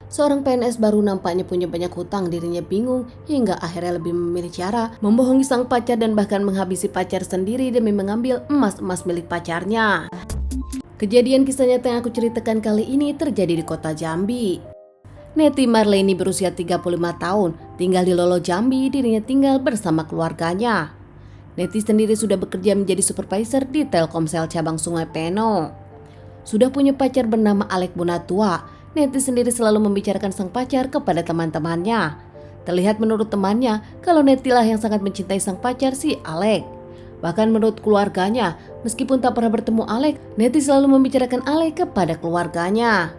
Seorang PNS baru nampaknya punya banyak hutang, dirinya bingung hingga akhirnya lebih memilih cara membohongi sang pacar dan bahkan menghabisi pacar sendiri demi mengambil emas-emas milik pacarnya. Kejadian kisah nyata yang aku ceritakan kali ini terjadi di kota Jambi. Neti Marleni berusia 35 tahun, tinggal di Lolo Jambi, dirinya tinggal bersama keluarganya. Neti sendiri sudah bekerja menjadi supervisor di Telkomsel cabang Sungai Peno. Sudah punya pacar bernama Alek Bonatua. Neti sendiri selalu membicarakan sang pacar kepada teman-temannya. Terlihat menurut temannya kalau Neti lah yang sangat mencintai sang pacar si Alek. Bahkan menurut keluarganya, meskipun tak pernah bertemu Alek, Neti selalu membicarakan Alek kepada keluarganya.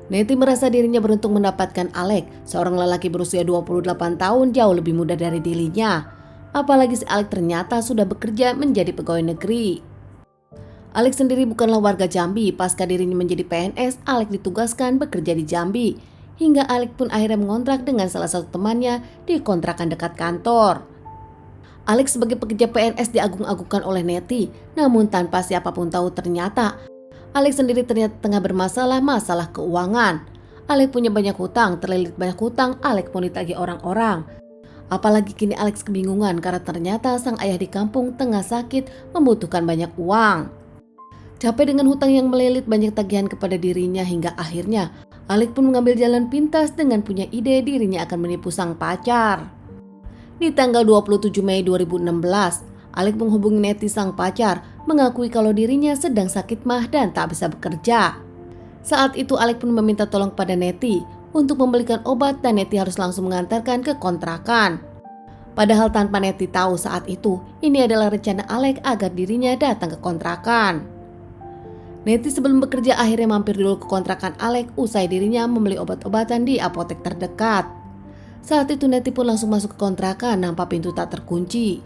Neti merasa dirinya beruntung mendapatkan Alek, seorang lelaki berusia 28 tahun jauh lebih muda dari dirinya. Apalagi si Alek ternyata sudah bekerja menjadi pegawai negeri. Alek sendiri bukanlah warga Jambi. Pasca dirinya menjadi PNS, Alek ditugaskan bekerja di Jambi. Hingga Alek pun akhirnya mengontrak dengan salah satu temannya di kontrakan dekat kantor. Alek sebagai pekerja PNS diagung-agungkan oleh Neti, namun tanpa siapapun tahu ternyata Alek sendiri ternyata tengah masalah keuangan. Alek punya banyak hutang, terlilit banyak hutang, Alek mau ditagih orang-orang. Apalagi kini Alek kebingungan karena ternyata sang ayah di kampung tengah sakit membutuhkan banyak uang. Capek dengan hutang yang melilit, banyak tagihan kepada dirinya hingga akhirnya Alek pun mengambil jalan pintas dengan punya ide dirinya akan menipu sang pacar. Di tanggal 27 Mei 2016, Alek menghubungi Neti sang pacar, mengakui kalau dirinya sedang sakit mah dan tak bisa bekerja. Saat itu Alek pun meminta tolong pada Neti untuk membelikan obat dan Neti harus langsung mengantarkan ke kontrakan. Padahal tanpa Neti tahu saat itu, ini adalah rencana Alek agar dirinya datang ke kontrakan. Neti sebelum bekerja akhirnya mampir dulu ke kontrakan Alek usai dirinya membeli obat-obatan di apotek terdekat. Saat itu Neti pun langsung masuk ke kontrakan, nampak pintu tak terkunci.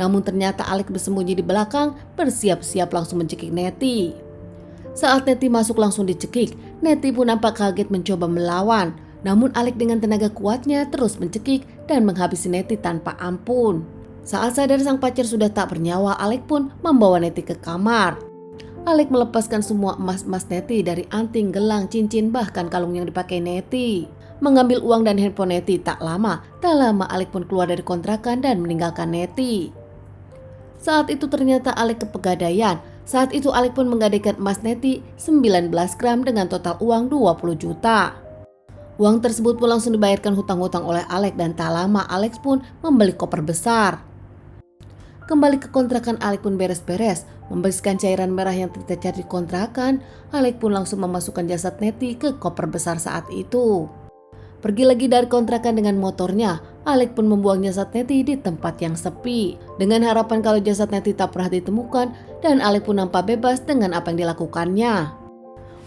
Namun ternyata Alek bersembunyi di belakang, bersiap-siap langsung mencekik Neti. Saat Neti masuk langsung dicekik, Neti pun nampak kaget mencoba melawan. Namun Alek dengan tenaga kuatnya terus mencekik dan menghabisi Neti tanpa ampun. Saat sadar sang pacar sudah tak bernyawa, Alek pun membawa Neti ke kamar. Alek melepaskan semua emas-emas Neti dari anting, gelang, cincin, bahkan kalung yang dipakai Neti. Mengambil uang dan handphone Neti. Tak lama Alek pun keluar dari kontrakan dan meninggalkan Neti. Saat itu ternyata Alek ke Pegadaian. Saat itu Alek pun menggadaikan emas Neti 19 gram dengan total uang 20 juta. Uang tersebut pun langsung dibayarkan hutang-hutang oleh Alek dan tak lama Alek pun membeli koper besar. Kembali ke kontrakan, Alek pun beres-beres, membersihkan cairan merah yang tercecer di kontrakan. Alek pun langsung memasukkan jasad Neti ke koper besar saat itu. Pergi lagi dari kontrakan dengan motornya, Alek pun membuang jasad Neti di tempat yang sepi. Dengan harapan kalau jasad Neti tak pernah ditemukan dan Alek pun nampak bebas dengan apa yang dilakukannya.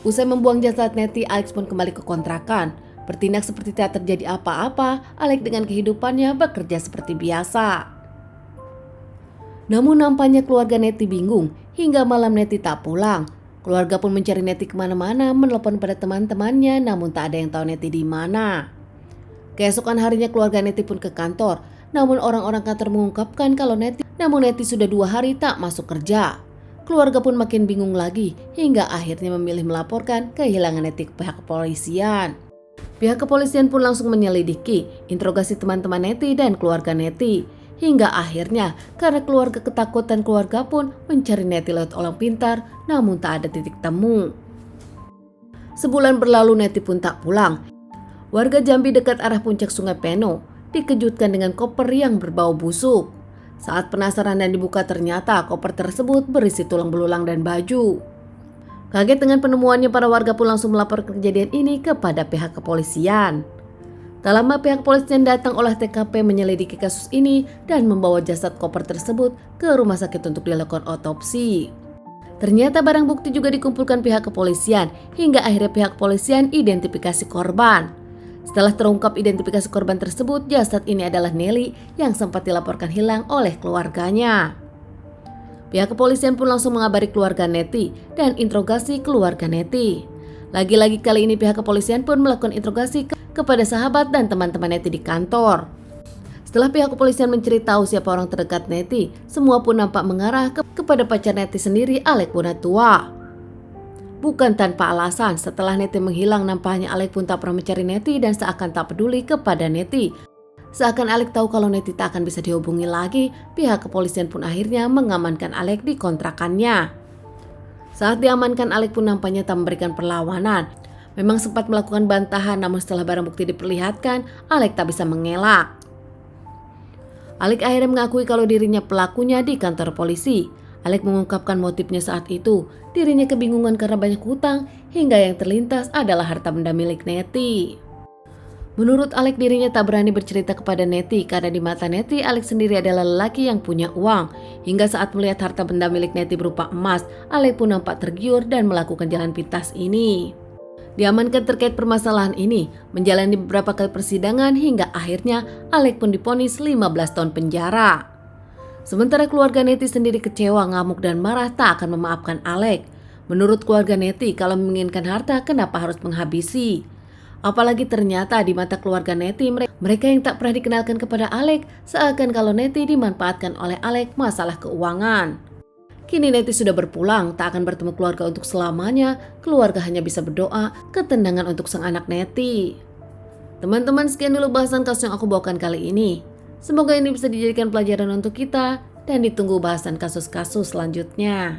Usai membuang jasad Neti, Alek pun kembali ke kontrakan. Bertindak seperti tak terjadi apa-apa, Alek dengan kehidupannya bekerja seperti biasa. Namun nampaknya keluarga Neti bingung, hingga malam Neti tak pulang. Keluarga pun mencari Neti kemana-mana, menelpon pada teman-temannya, namun tak ada yang tahu Neti di mana. Keesokan harinya keluarga Neti pun ke kantor, namun orang-orang kantor mengungkapkan kalau Neti sudah 2 hari tak masuk kerja. Keluarga pun makin bingung lagi, hingga akhirnya memilih melaporkan kehilangan Neti ke pihak kepolisian. Pihak kepolisian pun langsung menyelidiki, interogasi teman-teman Neti dan keluarga Neti. Hingga akhirnya karena keluarga ketakutan, keluarga pun mencari Neti lewat orang pintar, namun tak ada titik temu. Sebulan berlalu Neti pun tak pulang. Warga Jambi dekat arah puncak Sungai Peno dikejutkan dengan koper yang berbau busuk. Saat penasaran dan dibuka ternyata koper tersebut berisi tulang belulang dan baju. Kaget dengan penemuannya, para warga pun langsung melapor kejadian ini kepada pihak kepolisian. Tak lama pihak kepolisian datang olah TKP menyelidiki kasus ini dan membawa jasad koper tersebut ke rumah sakit untuk dilakukan otopsi. Ternyata barang bukti juga dikumpulkan pihak kepolisian hingga akhirnya pihak kepolisian identifikasi korban. Setelah terungkap identifikasi korban tersebut, jasad ini adalah Nelly yang sempat dilaporkan hilang oleh keluarganya. Pihak kepolisian pun langsung mengabari keluarga Neti dan interogasi keluarga Neti. Lagi-lagi kali ini pihak kepolisian pun melakukan interogasi kepada sahabat dan teman-teman Neti di kantor. Setelah pihak kepolisian mencari tahu siapa orang terdekat Neti, semua pun nampak mengarah kepada pacar Neti sendiri, Alek Bonatua. Bukan tanpa alasan, setelah Neti menghilang nampaknya Alek pun tak pernah mencari Neti dan seakan tak peduli kepada Neti. Seakan Alek tahu kalau Neti tak akan bisa dihubungi lagi, pihak kepolisian pun akhirnya mengamankan Alek di kontrakannya. Saat diamankan, Alek pun nampaknya tak memberikan perlawanan. Memang sempat melakukan bantahan, namun setelah barang bukti diperlihatkan, Alek tak bisa mengelak. Alek akhirnya mengakui kalau dirinya pelakunya di kantor polisi. Alek mengungkapkan motifnya saat itu. Dirinya kebingungan karena banyak hutang, hingga yang terlintas adalah harta benda milik Neti. Menurut Alek, dirinya tak berani bercerita kepada Neti karena di mata Neti, Alek sendiri adalah lelaki yang punya uang. Hingga saat melihat harta benda milik Neti berupa emas, Alek pun nampak tergiur dan melakukan jalan pintas ini. Diamankan terkait permasalahan ini, menjalani beberapa kali persidangan hingga akhirnya Alek pun divonis 15 tahun penjara. Sementara keluarga Neti sendiri kecewa, ngamuk dan marah tak akan memaafkan Alek. Menurut keluarga Neti, kalau menginginkan harta kenapa harus menghabisi? Apalagi ternyata di mata keluarga Neti, mereka yang tak pernah dikenalkan kepada Alek, seakan kalau Neti dimanfaatkan oleh Alek masalah keuangan. Kini Neti sudah berpulang, tak akan bertemu keluarga untuk selamanya. Keluarga hanya bisa berdoa ketenangan untuk sang anak Neti. Teman-teman, sekian dulu bahasan kasus yang aku bawakan kali ini. Semoga ini bisa dijadikan pelajaran untuk kita dan ditunggu bahasan kasus-kasus selanjutnya.